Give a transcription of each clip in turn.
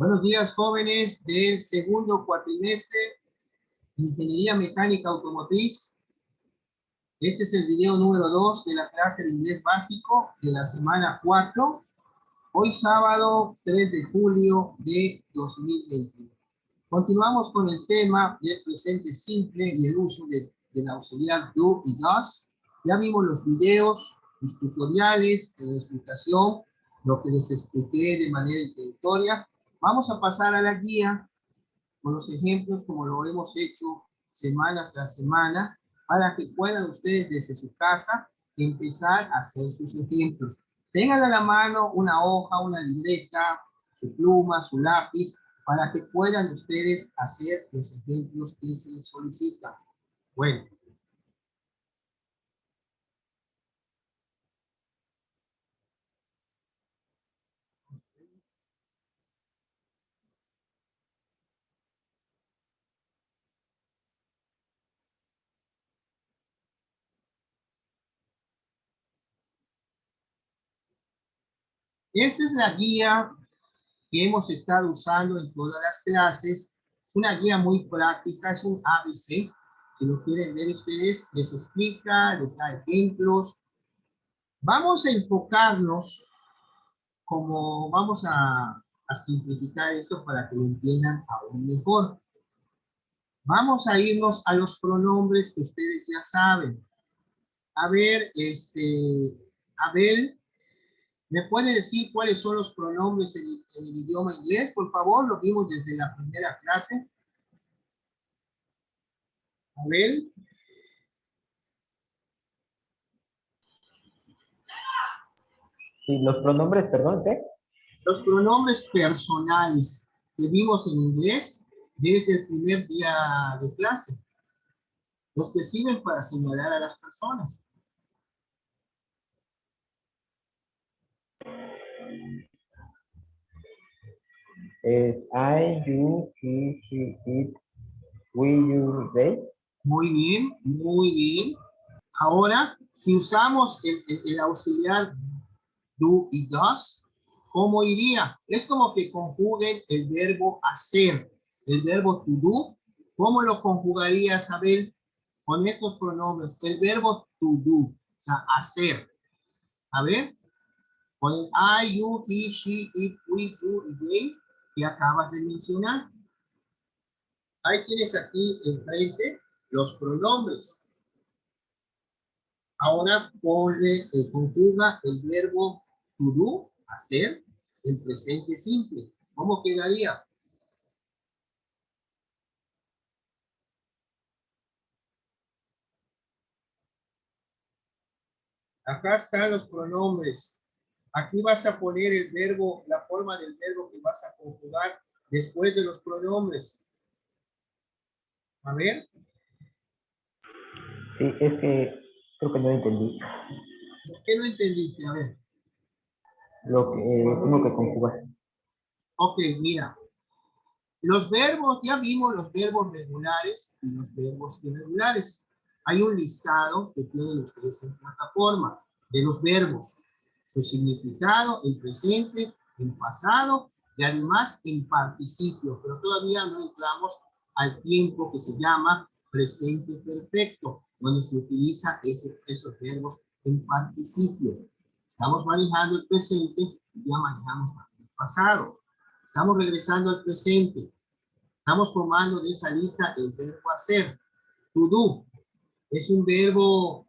Buenos días, jóvenes del segundo cuatrimestre de Ingeniería Mecánica Automotriz. Este es el video número 2 de la clase de inglés básico de la semana 4. Hoy sábado 3 de julio de 2021. Continuamos con el tema del presente simple y el uso del auxiliar do y does. Ya vimos los videos, los tutoriales, la explicación, lo que les expliqué de manera introductoria. Vamos a pasar a la guía con los ejemplos como lo hemos hecho semana tras semana para que puedan ustedes desde su casa empezar a hacer sus ejemplos. Tengan a la mano una hoja, una libreta, su pluma, su lápiz, para que puedan ustedes hacer los ejemplos que se les solicitan. Bueno. Esta es la guía que hemos estado usando en todas las clases. Es una guía muy práctica, es un ABC. Si lo quieren ver ustedes, les explica, les da ejemplos. Vamos a enfocarnos, como vamos a simplificar esto para que lo entiendan aún mejor. Vamos a irnos a los pronombres que ustedes ya saben. A ver, Abel, ¿me puede decir cuáles son los pronombres en el idioma inglés? Por favor, lo vimos desde la primera clase. Abel. Sí, los pronombres, perdón, ¿qué? Los pronombres personales que vimos en inglés desde el primer día de clase. Los que sirven para señalar a las personas. I, you, he, she, it, we, you, they. Muy bien, muy bien. Ahora, si usamos el auxiliar do y does, ¿cómo iría? Es como que conjuguen el verbo hacer, el verbo to do. ¿Cómo lo conjugarías, Abel? Con estos pronombres, el verbo to do, o sea, hacer. A ver, con el I, you, he, she, it, we, you y they que acabas de mencionar. Ahí tienes aquí enfrente los pronombres. Ahora conjuga el verbo to do, hacer, en presente simple. ¿Cómo quedaría? Acá están los pronombres. Aquí vas a poner el verbo, la forma del verbo que vas a conjugar después de los pronombres. A ver. Sí, es que creo que no entendí ¿Por qué no entendiste? A ver. lo que tengo que conjugar. Ok, mira. Los verbos, ya vimos los verbos regulares y los verbos irregulares. Hay un listado que tienen ustedes en plataforma de los verbos, su significado en presente, en pasado y además en participio, pero todavía no entramos al tiempo que se llama presente perfecto, donde se utiliza esos verbos en participio. Estamos manejando el presente y ya manejamos el pasado. Estamos regresando al presente. Estamos tomando de esa lista el verbo hacer. To do. Es un verbo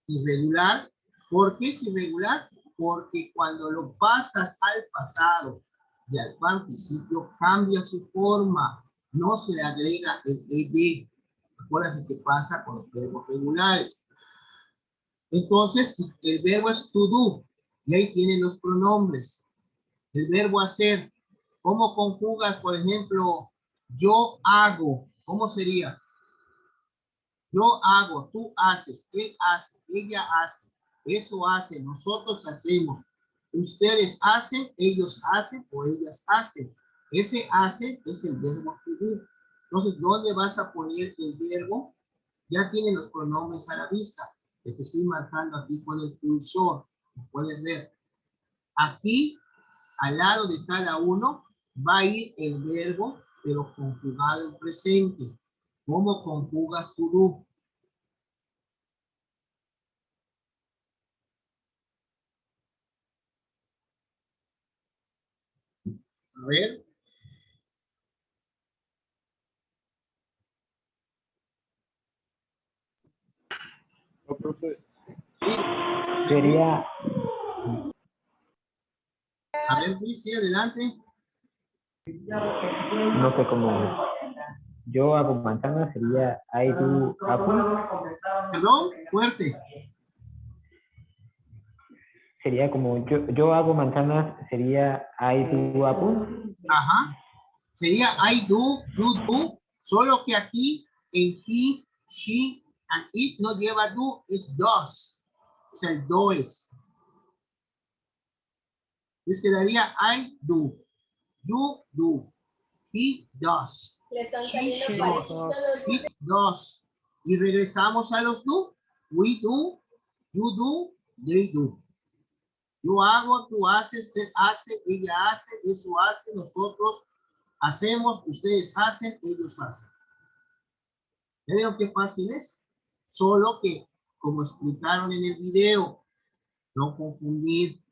irregular. ¿Por qué es irregular? Porque cuando lo pasas al pasado y al participio cambia su forma. No se le agrega el ed. Acuérdense que pasa con los verbos regulares. Entonces, el verbo es to do. Y ahí tienen los pronombres. El verbo hacer. ¿Cómo conjugas, por ejemplo, yo hago? ¿Cómo sería? Yo hago, tú haces, él hace, ella hace, eso hace, nosotros hacemos. Ustedes hacen, ellos hacen o ellas hacen. Ese hace es el verbo to do. Entonces, ¿dónde vas a poner el verbo? Ya tienen los pronombres a la vista. Te estoy marcando aquí con el cursor. Puedes ver. Aquí, al lado de cada uno, va a ir el verbo, pero conjugado en presente. ¿Cómo conjugas tu do? A ver. No, profe, Sí. sería, A ver, Luis, sí, adelante. no sé cómo, yo hago manzana, sería I do apple, Perdón, fuerte. sería como yo hago manzanas, sería I do apple. Ajá. Sería I do, you do, solo que aquí en he, she and it no lleva do, es does. O sea, el do es. Entonces quedaría I do, you do, he does, she does, it does. Y regresamos a los do. We do, you do, they do. Yo hago, tú haces, él hace, ella hace, eso hace, nosotros hacemos, ustedes hacen, ellos hacen. ¿Ya vieron qué fácil es? Solo que, como explicaron en el video, no confundir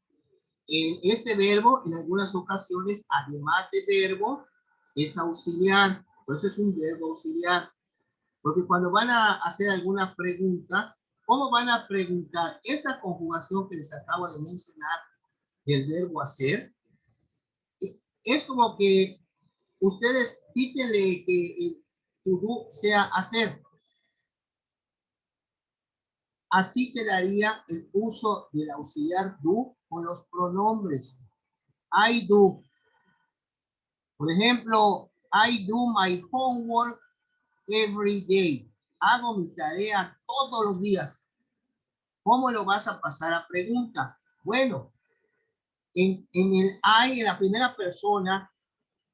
este verbo en algunas ocasiones, además de verbo, es auxiliar. Por eso es un verbo auxiliar. Porque cuando van a hacer alguna pregunta, ¿cómo van a preguntar? Esta conjugación que les acabo de mencionar del verbo hacer, es como que ustedes pídenle que el to do sea hacer. Así quedaría el uso del auxiliar do con los pronombres. I do. Por ejemplo, I do my homework every day. Hago mi tarea todos los días. ¿Cómo lo vas a pasar a pregunta? Bueno, en el I, en la primera persona,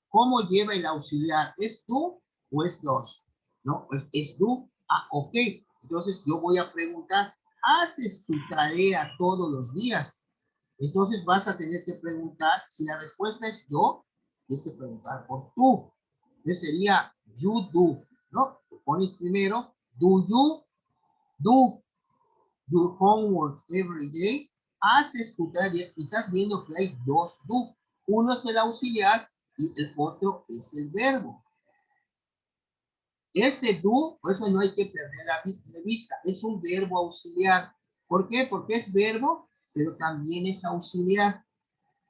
¿cómo lleva el auxiliar? ¿Es tú o es dos? No, pues es tú. Ah, ok. Entonces yo voy a preguntar, ¿haces tu tarea todos los días? Entonces vas a tener que preguntar, si la respuesta es yo, tienes que preguntar por tú. Entonces sería you do, ¿no? Pones primero, do you do your homework every day? Haces tu tarea y estás viendo que hay dos do. Uno es el auxiliar y el otro es el verbo. Este do, por eso no hay que perder de vista, es un verbo auxiliar. ¿Por qué? Porque es verbo, pero también es auxiliar.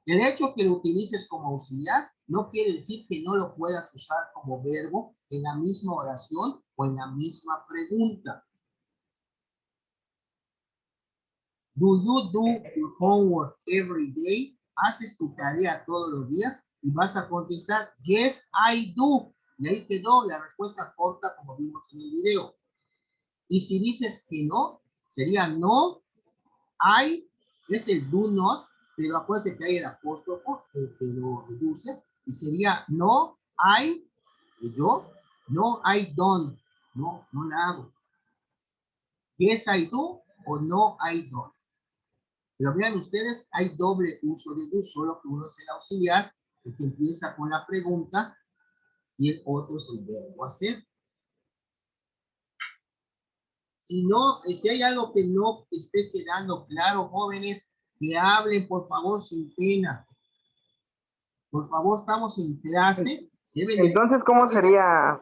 El hecho que lo utilices como auxiliar no quiere decir que no lo puedas usar como verbo en la misma oración o en la misma pregunta. Do you do your homework every day? ¿Haces tu tarea todos los días? Y vas a contestar, yes, I do. Y ahí quedó la respuesta corta como vimos en el video. Y si dices que no, sería no, I, es el do not, pero acuérdense que hay el apóstrofo que lo reduce, y sería no, I, yo, no, I don't, no, no la hago. Yes, I do, o no, I don't. Pero vean ustedes, hay doble uso de do, solo que uno es el auxiliar, el que empieza con la pregunta, y el otro es el verbo hacer. Si no, si hay algo que no esté quedando claro, jóvenes, que hablen, por favor, sin pena. Por favor, estamos en clase. Entonces, ¿cómo sería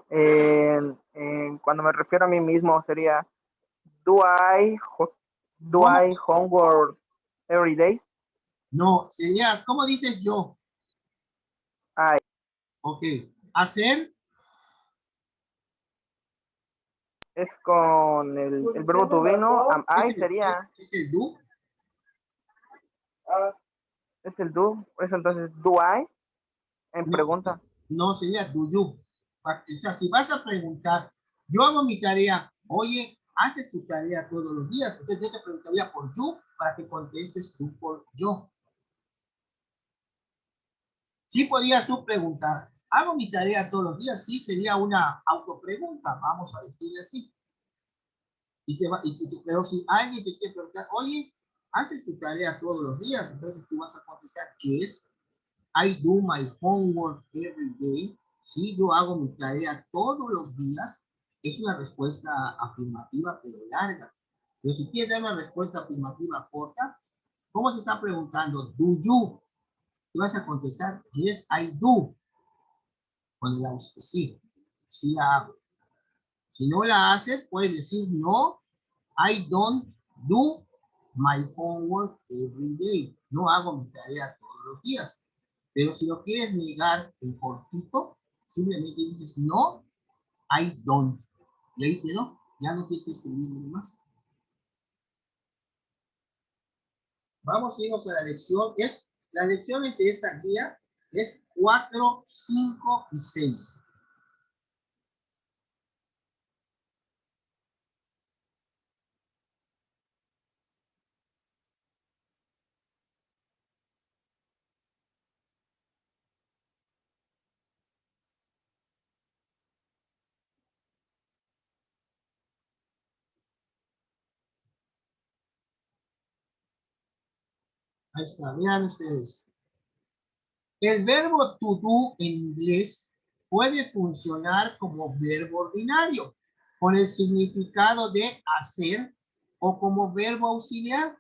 cuando me refiero a mí mismo? Sería, do ¿Cómo? I homework every day? No, sería, ¿cómo dices yo? I. Ok. Hacer, Es con el verbo to be, ¿no? I sería, es el do. es el do. Es entonces, do I en No, pregunta. no sería do you. O sea, si vas a preguntar, yo hago mi tarea, oye, ¿haces tu tarea todos los días? Entonces yo te preguntaría por you para que contestes tú por yo. Sí podías tú preguntar, ¿hago mi tarea todos los días? Sí, sería una autopregunta, vamos a decirle así. Pero si alguien te quiere preguntar, oye, ¿haces tu tarea todos los días? Entonces tú vas a contestar, yes. I do my homework every day. Sí, yo hago mi tarea todos los días. Es una respuesta afirmativa, pero larga. Pero si quieres dar una respuesta afirmativa corta, ¿cómo te está preguntando? Do you? Tú vas a contestar, yes, I do. Cuando la sí, sí la hago. Si no la haces, puedes decir, no, I don't do my homework every day. No hago mi tarea todos los días. Pero si lo quieres negar en cortito, simplemente dices, no, I don't. Y ahí quedó. Ya no tienes que escribir nada más. Vamos a irnos a la lección. Las lecciones de esta guía es 4, 5 y 6. Ahí está, vean ustedes. El verbo to do en inglés puede funcionar como verbo ordinario, con el significado de hacer, o como verbo auxiliar.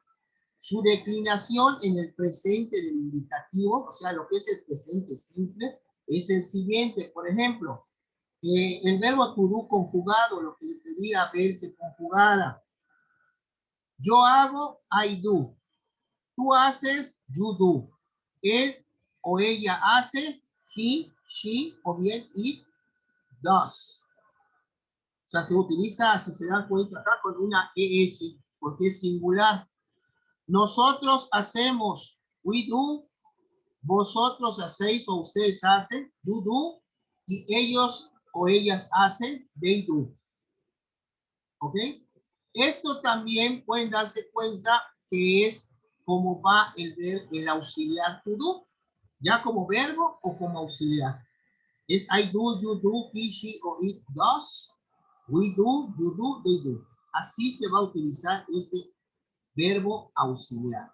Su declinación en el presente del indicativo, o sea, lo que es el presente simple, es el siguiente. Por ejemplo, el verbo to do conjugado, lo que le pedí a Abel que conjugara. Yo hago, I do. Tú haces, you do. Él o ella hace, he, she, o bien it does. O sea, se utiliza, si se dan cuenta acá, con una ES, porque es singular. Nosotros hacemos, we do. Vosotros hacéis o ustedes hacen, you do. Y ellos o ellas hacen, they do. ¿Ok? Esto también pueden darse cuenta que es como va el auxiliar to do, ya como verbo o como auxiliar. Es I do, you do, he, she o it does, we do, you do, they do. Así se va a utilizar este verbo auxiliar.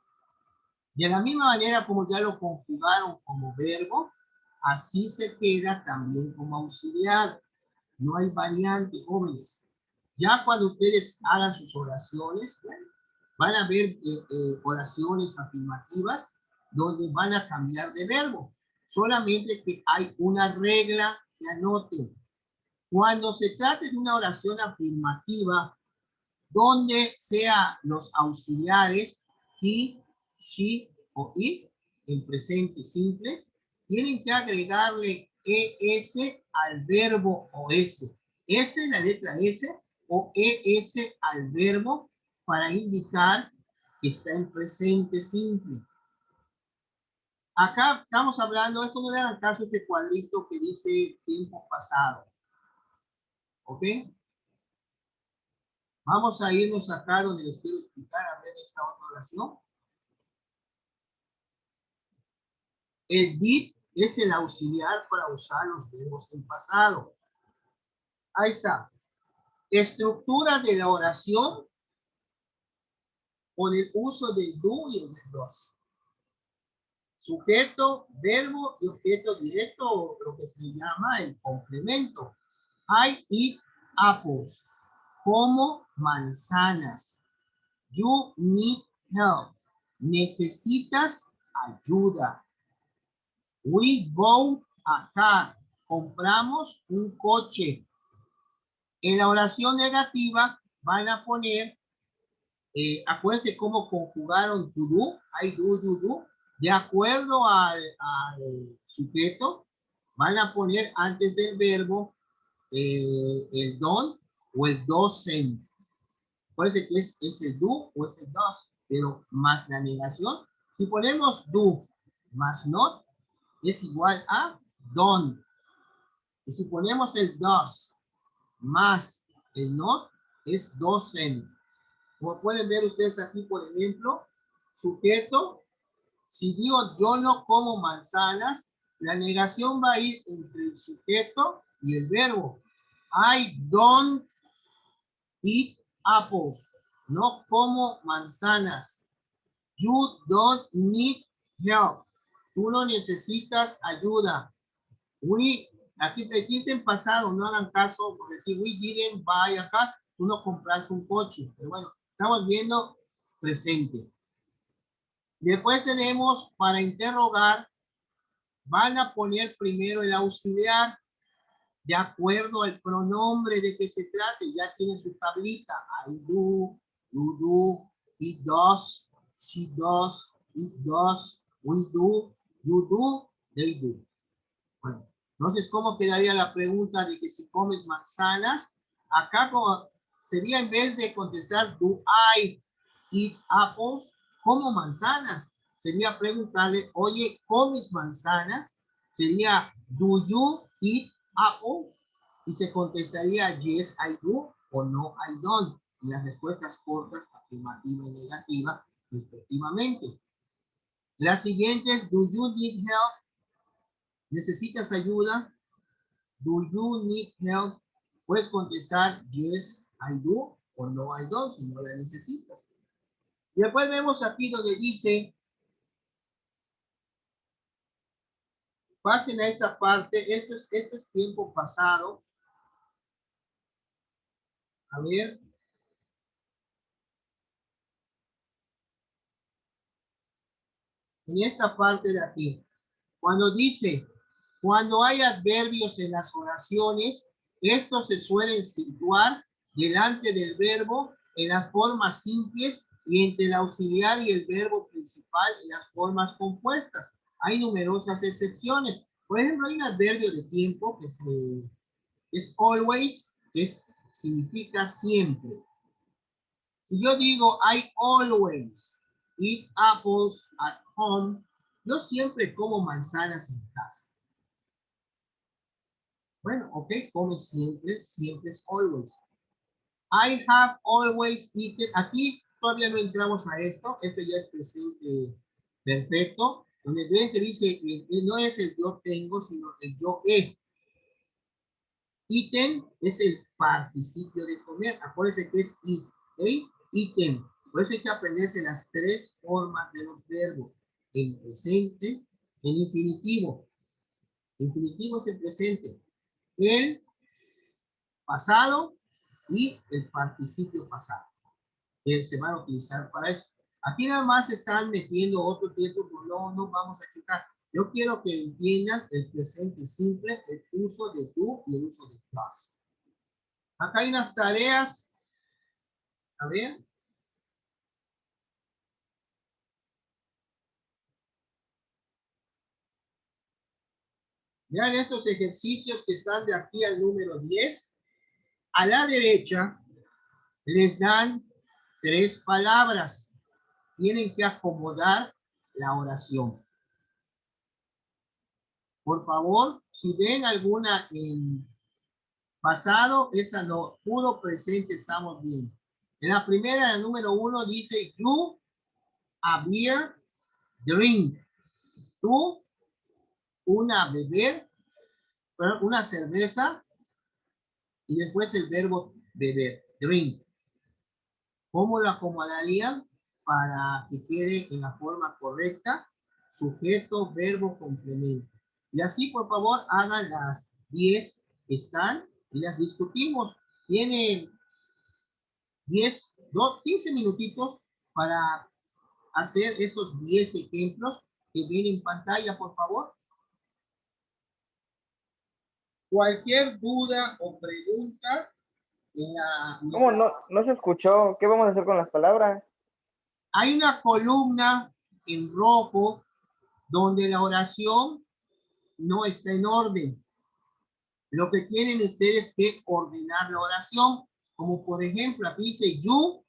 De la misma manera como ya lo conjugaron como verbo, así se queda también como auxiliar. No hay variante, jóvenes. Ya cuando ustedes hagan sus oraciones, bueno, van a ver oraciones afirmativas donde van a cambiar de verbo. Solamente que hay una regla que anoten. Cuando se trate de una oración afirmativa, donde sea los auxiliares, he, she o it, en presente simple, tienen que agregarle ES al verbo o S. S, la letra S, o ES al verbo para indicar que está en presente simple. Acá estamos hablando, esto no le hagan caso a este cuadrito que dice tiempo pasado. ¿Ok? Vamos a irnos acá donde les quiero explicar a ver esta otra oración. El did es el auxiliar para usar los verbos en pasado. Ahí está. Estructura de la oración con el uso del do y el del does. Sujeto, verbo y objeto directo, o lo que se llama el complemento. I eat apples. Como manzanas. You need help. Necesitas ayuda. We bought a car. Compramos un coche. En la oración negativa van a poner, acuérdense cómo conjugaron to do, I do, you do. De acuerdo al sujeto, van a poner antes del verbo el don't o el doesn't. Acuérdense que es el do o es el does, pero más la negación. Si ponemos do más not, es igual a don't. Y si ponemos el does más el not, es doesn't. Como pueden ver ustedes aquí, por ejemplo, sujeto, si digo yo no como manzanas, la negación va a ir entre el sujeto y el verbo. I don't eat apples. No como manzanas. You don't need help. Tú no necesitas ayuda. Aquí está en pasado, no hagan caso, porque si we didn't buy a car, tú no compraste un coche. Pero bueno, estamos viendo presente. Después tenemos para interrogar, van a poner primero el auxiliar de acuerdo al pronombre de que se trate. Ya tienen su tablita. I do, you do, he does, she does, it does, we do, you do, they do. Bueno, entonces, ¿cómo quedaría la pregunta de que si comes manzanas? Acá como sería en vez de contestar do I eat apples, como manzanas. Sería preguntarle, oye, ¿comes manzanas? Sería do you eat apples? Y se contestaría yes, I do o no, I don't. Y las respuestas cortas, afirmativa y negativa, respectivamente. Las siguientes, do you need help? ¿Necesitas ayuda? Do you need help? Puedes contestar yes, I do o no, I don't, si no la necesitas. Y después vemos aquí donde dice, pasen a esta parte, esto es tiempo pasado. A ver. En esta parte de aquí, cuando dice, cuando hay adverbios en las oraciones, estos se suelen situar delante del verbo en las formas simples y entre el auxiliar y el verbo principal en las formas compuestas. Hay numerosas excepciones. Por ejemplo, hay un adverbio de tiempo que es always, que significa siempre. Si yo digo, I always eat apples at home, yo siempre como manzanas en casa. Bueno, ok, come siempre, siempre es always. I have always eaten, aquí todavía no entramos a esto ya es presente perfecto, donde ven que dice, no es el yo tengo, sino el yo he. Eaten es el participio de comer, acuérdense que es eat, ¿ok? Eaten. Por eso hay que aprenderse las tres formas de los verbos, en presente, en infinitivo. Infinitivo es el presente, el pasado y el participio pasado, que se van a utilizar para eso. Aquí nada más están metiendo otro tiempo, pero no vamos a checar. Yo quiero que entiendan el presente simple, el uso de tú y el uso de plus. Acá hay unas tareas. A ver. Vean estos ejercicios que están de aquí al número 10. A la derecha les dan 3 palabras. Tienen que acomodar la oración. Por favor, si ven alguna en pasado, esa no. Puro presente estamos bien. En la primera, el número 1 dice you, a beer, drink. Tú, una beber, una cerveza, y después el verbo beber, drink. ¿Cómo lo acomodarían para que quede en la forma correcta? Sujeto, verbo, complemento. Y así, por favor, hagan las 10 que están y las discutimos. Tienen 15 minutitos para hacer estos 10 ejemplos que ven en pantalla, por favor. Cualquier duda o pregunta en la... ¿Cómo no se escuchó? ¿Qué vamos a hacer con las palabras? Hay una columna en rojo donde la oración no está en orden. Lo que tienen ustedes que ordenar la oración, como por ejemplo, aquí dice you,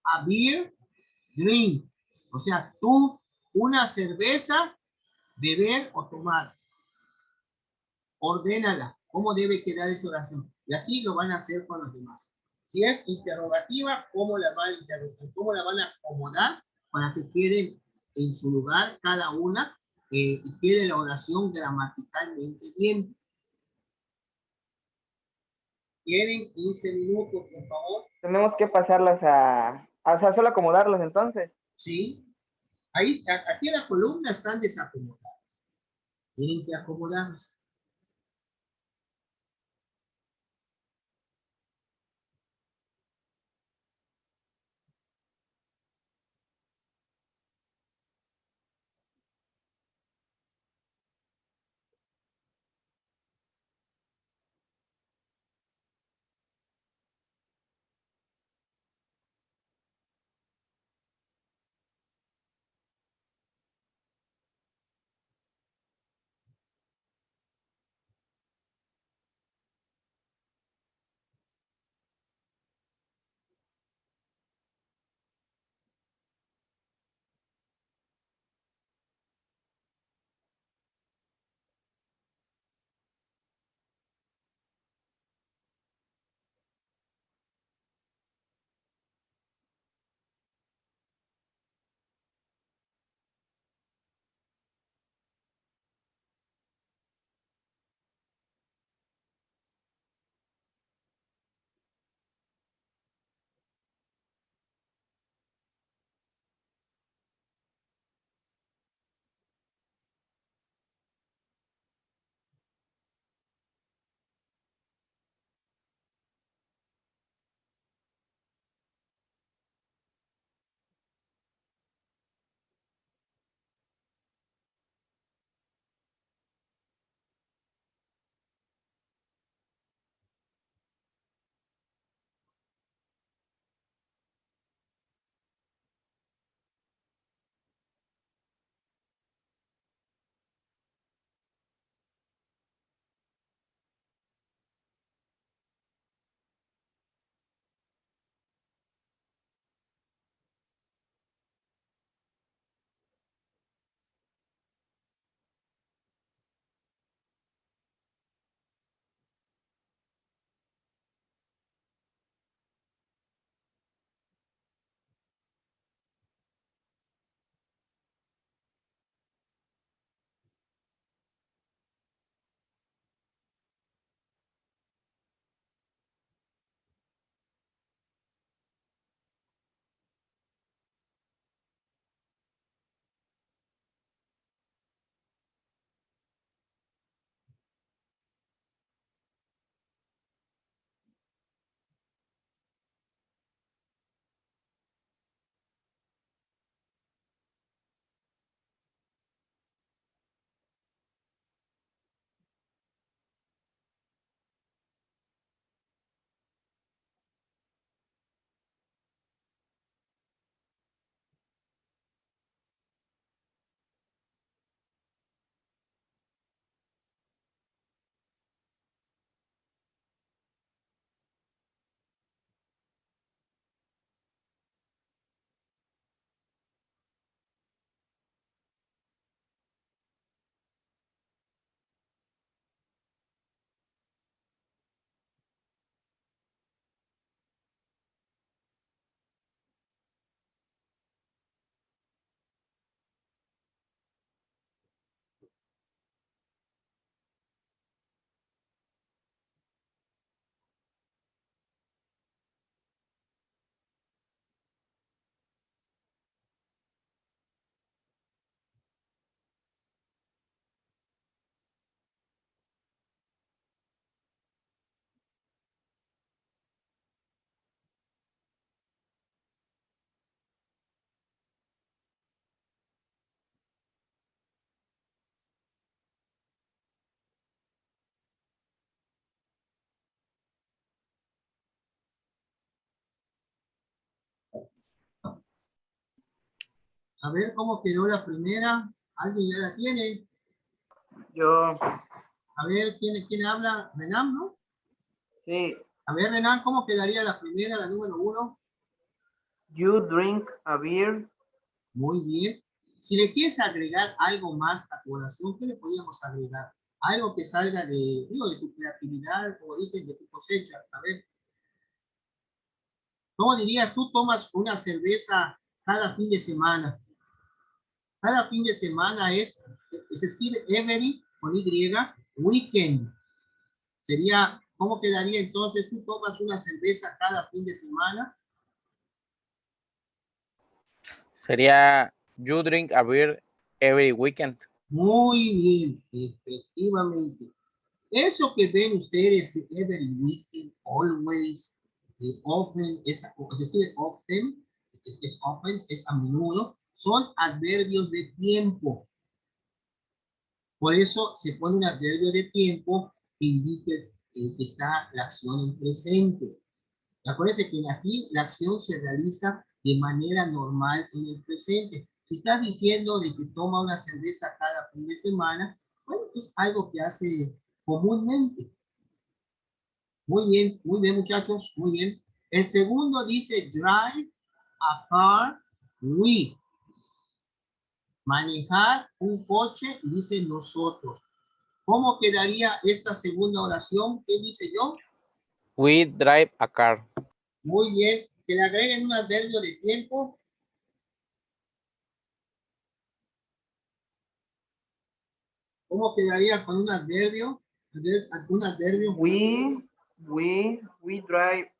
a beer, drink. O sea, tú, una cerveza, beber o tomar. Ordénala. ¿Cómo debe quedar esa oración? Y así lo van a hacer con los demás. Si es interrogativa, ¿cómo la van a acomodar para que quede en su lugar cada una y quede la oración gramaticalmente bien? Tienen 15 minutos, por favor. Tenemos que pasarlas o sea, solo acomodarlas entonces. Sí. Ahí, aquí las columnas están desacomodadas. Tienen que acomodarlas. A ver cómo quedó la primera. ¿Alguien ya la tiene? Yo, A ver, ¿quién habla? Renan, ¿no? sí. A ver, Renan, ¿cómo quedaría la primera, la número 1? You drink a beer. Muy bien. Si le quieres agregar algo más a tu oración, ¿qué le podríamos agregar? Algo que salga de tu creatividad, como dicen, de tu cosecha. A ver, ¿cómo dirías tú tomas una cerveza cada fin de semana? Cada fin de semana se escribe every con Y, weekend. Sería, ¿cómo quedaría entonces? Tú tomas una cerveza cada fin de semana. Sería You drink a beer every weekend. Muy bien, efectivamente. Eso que ven ustedes de every weekend, always, often, se escribe often, es often, es a menudo, son adverbios de tiempo. Por eso se pone un adverbio de tiempo que indique que está la acción en presente. Acuérdense que aquí la acción se realiza de manera normal en el presente. Si estás diciendo de que toma una cerveza cada fin de semana, bueno, es algo que hace comúnmente. Muy bien, muchachos, muy bien. El segundo dice drive a car with. Manejar un coche, dice nosotros. ¿Cómo quedaría esta segunda oración? ¿Qué dice yo? We drive a car. Muy bien. Que le agreguen un adverbio de tiempo. ¿Cómo quedaría con un adverbio? Un adverbio. We drive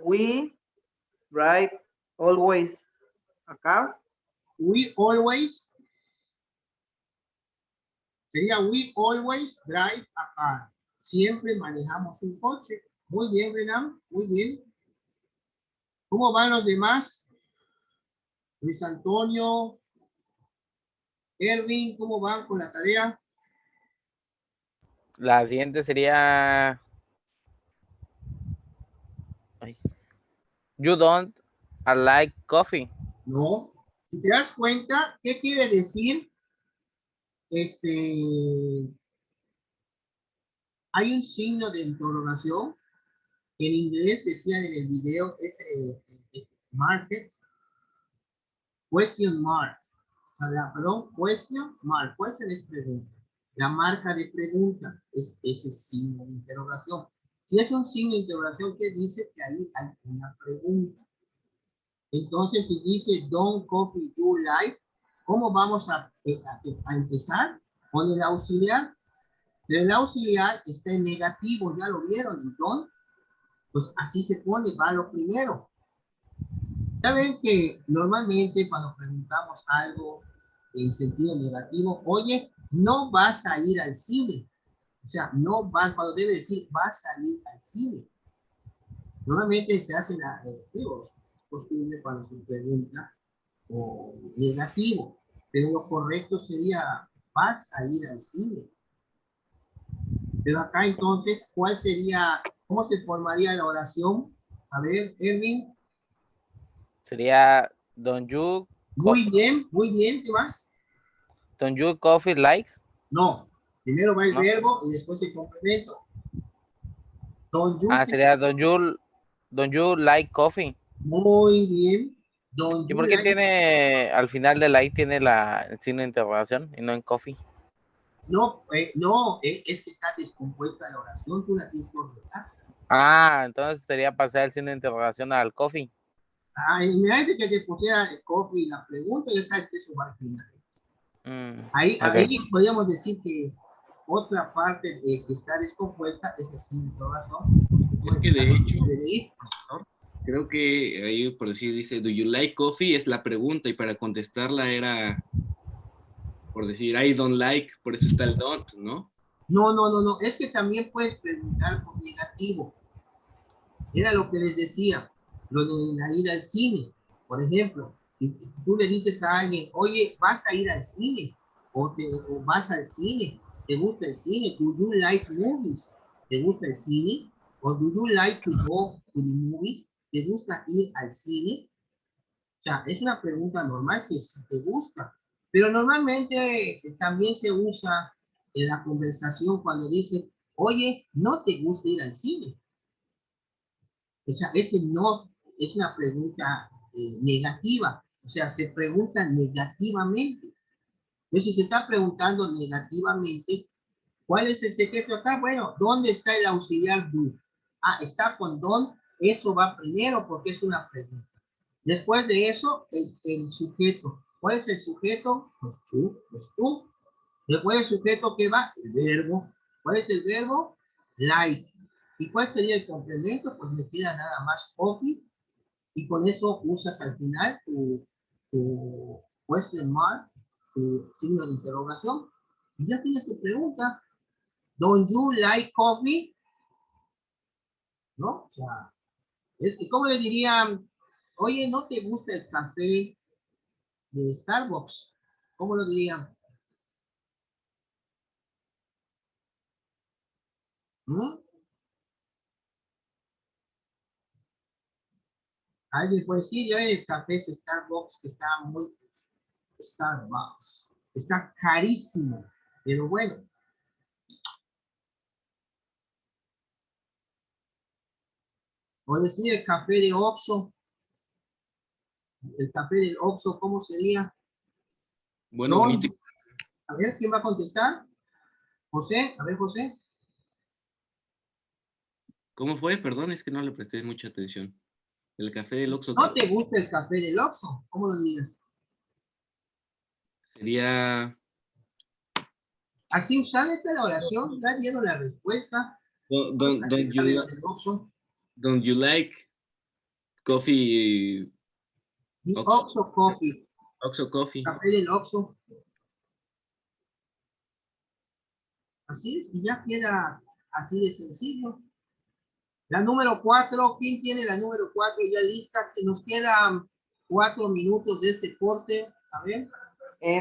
we drive always a car. We always. Sería we always drive a car. Siempre manejamos un coche. Muy bien, Renan. Muy bien. ¿Cómo van los demás? Luis Antonio, Erwin, ¿cómo van con la tarea? La siguiente sería You don't like coffee. No. Si te das cuenta, ¿qué quiere decir? Hay un signo de interrogación. En inglés decían en el video, es market, question mark. Perdón, question mark. Question es pregunta. La marca de pregunta es ese signo de interrogación. Si es un signo de interrogación, ¿qué dice? Que ahí hay una pregunta. Entonces, si dice don't coffee you like, ¿cómo vamos a empezar? Con el auxiliar. Pero el auxiliar está en negativo, ya lo vieron, el don't. Pues así se pone, va lo primero. Ya ven que normalmente cuando preguntamos algo en sentido negativo, oye, no vas a ir al cine. O sea, no vas, cuando debe decir vas a ir al cine. Normalmente se hacen costumbre cuando se pregunta o negativo, pero lo correcto sería vas a ir al cine. Pero acá entonces, ¿cuál sería, cómo se formaría la oración? A ver, Erwin. Sería Don't you Muy bien, ¿qué más? Don't you coffee like? No, primero va el No. verbo y después el complemento. Don't you, Sería Don't you like coffee. muy bien. Don't ¿Y you por qué like? tiene al final de like tiene el signo de interrogación y no en coffee? No, es que está descompuesta la oración, tú la tienes que ordenar. Entonces sería pasar el signo de interrogación al coffee. Inmediatamente que te pusiera el coffee la pregunta, ya sabes que eso va al final. Ahí Okay. podríamos decir que otra parte de que está descompuesta es el signo de interrogación. Es que de hecho, profesor, creo que ahí por decir dice, do you like coffee? Es la pregunta y para contestarla era, por decir, I don't like, por eso está el don't, ¿no? No, es que también puedes preguntar por negativo. Era lo que les decía, lo de la ir al cine. Por ejemplo, si tú le dices a alguien, oye, vas a ir al cine, o vas al cine, ¿te gusta el cine? Do you like movies? ¿Te gusta el cine? O do you like to go to the movies? ¿Te gusta ir al cine? O sea, es una pregunta normal que si te gusta. Pero normalmente también se usa en la conversación cuando dice, oye, ¿no te gusta ir al cine? O sea, ese no es una pregunta negativa. O sea, se pregunta negativamente. Entonces, si se está preguntando negativamente, ¿cuál es el secreto acá? Bueno, ¿dónde está el auxiliar do? Está con don. Eso va primero porque es una pregunta. Después de eso, el sujeto. ¿Cuál es el sujeto? Pues tú. Después del sujeto, ¿qué va? El verbo. ¿Cuál es el verbo? Like. ¿Y cuál sería el complemento? Pues me queda nada más coffee Y con eso usas al final tu question mark, tu signo de interrogación. Y ya tienes tu pregunta. Don't you like coffee? ¿No? O sea, ¿cómo le dirían? Oye, ¿no te gusta el café de Starbucks? ¿Cómo lo dirían? ¿Mm? Alguien puede decir, ya ven el café es Starbucks, que está muy... Starbucks. Está carísimo, pero bueno. O decir el café de Oxxo. El café del Oxxo, ¿cómo sería? Bueno, No, bonito. a ver, ¿quién va a contestar? José, a ver, José. ¿Cómo fue? Perdón, es que no le presté mucha atención. El café del Oxxo, ¿No ¿qué? te gusta el café del Oxxo? ¿Cómo lo dirías? Sería... Así usando esta oración, ya dieron la respuesta. Don't El café you, del Oxxo. don't you like coffee? The Oxxo, Oxxo Coffee. Oxxo Coffee. Café del Oxxo. Así es, y ya queda así de sencillo. La número 4, ¿quién tiene la número 4 ya lista? Que nos quedan 4 minutos de este corte. A ver.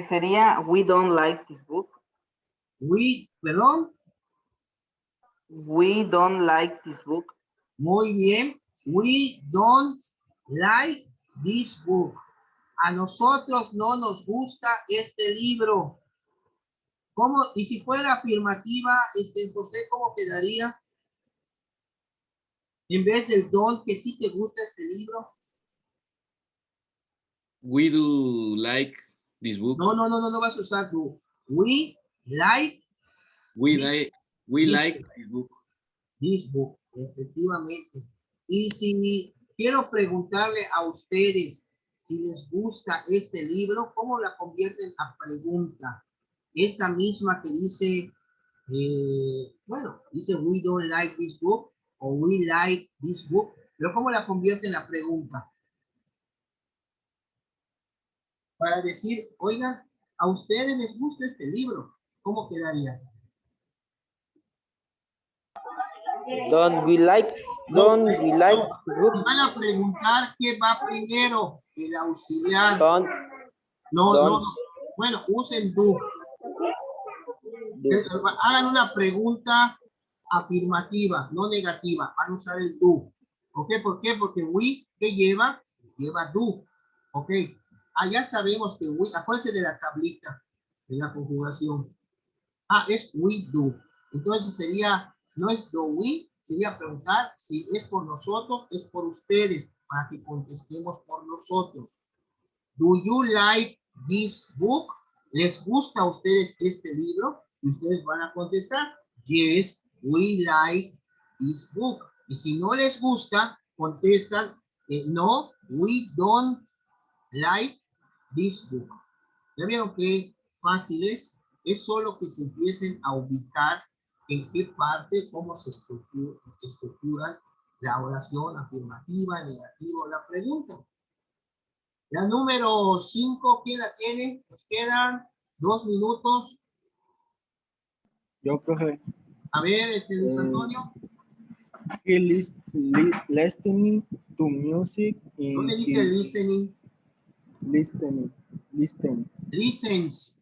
Sería We don't like this book. Perdón. We don't like this book. Muy bien. We don't like this book. A nosotros no nos gusta este libro. ¿Cómo? Y si fuera afirmativa, José, ¿cómo quedaría? En vez del don't, que sí te gusta este libro. We do like this book. No vas a usar do. We like We this like book. this book. This book, efectivamente. Y si quiero preguntarle a ustedes si les gusta este libro, ¿cómo la convierten a pregunta? Esta misma que dice, bueno, dice we don't like this book o we like this book, pero ¿cómo la convierten a pregunta? Para decir, oigan, ¿a ustedes les gusta este libro? ¿Cómo quedaría? Don't we like book? Van a preguntar qué va primero, el auxiliar. Don't No. Bueno, usen do. Hagan una pregunta afirmativa, no negativa. Van a usar el do. ¿Ok? ¿Por qué? Porque we, ¿qué lleva? Lleva do. ¿Ok? Ya sabemos que we, acuérdense de la tablita, de la conjugación. Es we do. Entonces sería, no es do we, sería preguntar si es por nosotros, es por ustedes, para que contestemos por nosotros. Do you like this book? ¿Les gusta a ustedes este libro? Y ustedes van a contestar, yes, we like this book. Y si no les gusta, contestan, no, we don't like this book. ¿Ya vieron qué fácil es? Es solo que se empiecen a ubicar en qué parte, cómo se estructura la oración afirmativa, negativa o la pregunta. La número 5, ¿quién la tiene? Nos quedan 2 minutos. Yo, profe. A ver, Luis Antonio. Listening to music in ¿Dónde dice listening? Listens.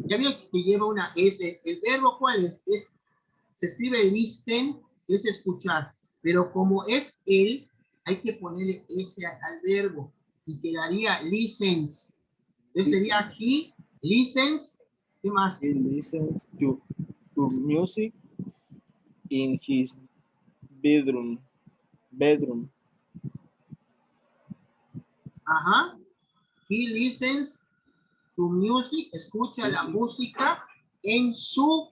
Ya vio que lleva una S. ¿El verbo cuál es? Se escribe listen, es escuchar. Pero como es él, hay que ponerle S al verbo. Y quedaría listens. Entonces sería aquí, listens. ¿Qué más? He listens to music in his bedroom. Ajá. He listens to music, escucha la música en su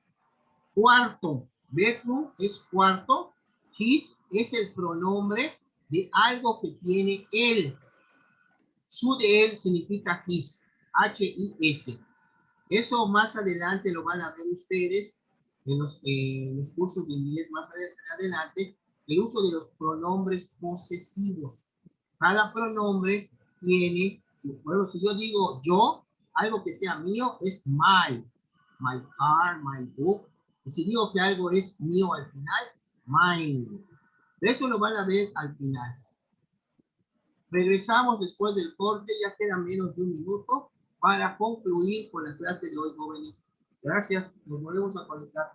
cuarto. Bedroom es cuarto. His es el pronombre de algo que tiene él. Su de él significa his. H-I-S. Eso más adelante lo van a ver ustedes en los cursos de inglés más adelante. El uso de los pronombres posesivos. Cada pronombre tiene, bueno, si yo digo yo, algo que sea mío es my car, my book. Y si digo que algo es mío al final, mine. Eso lo van a ver al final. Regresamos después del corte, ya queda menos de un minuto para concluir con la clase de hoy, jóvenes. Gracias, nos volvemos a conectar.